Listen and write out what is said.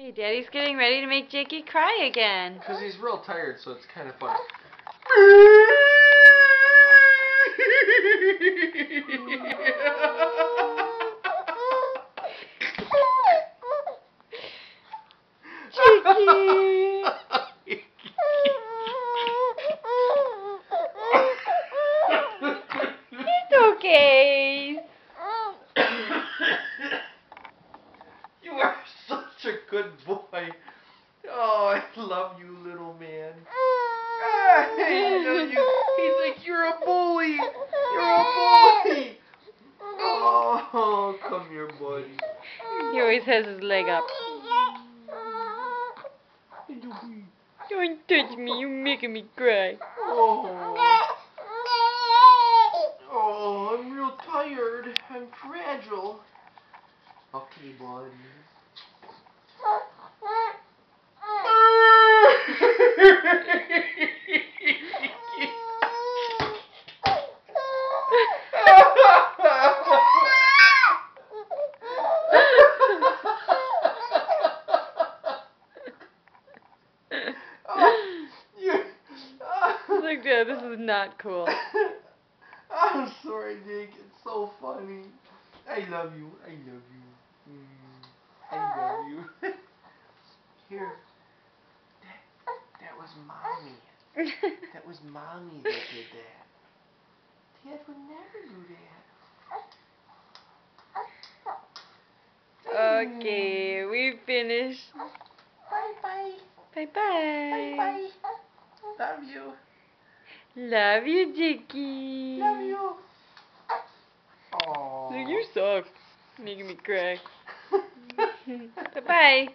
Hey, Daddy's getting ready to make Jakey cry again. Because he's real tired, so it's kind of fun. Jakey! It's okay. You are such a good boy. Oh, I love you, little man. I love you. He's like, you're a bully. You're a bully. Oh, come here, buddy. He always has his leg up. Don't touch me, you're making me cry. Oh, I'm real tired. I'm fragile. Okay, buddy. Look, Dad, this is not cool. I'm sorry, Jake. It's so funny. I love you. I love you. I love you. Here. That was Mommy. That was Mommy that did that. Dad would never do that. Okay, we finished. Bye-bye. Bye-bye. Bye-bye. Love you. Love you, Jakey. Love you. Aww. Look, you suck. Making me cry. Bye-bye.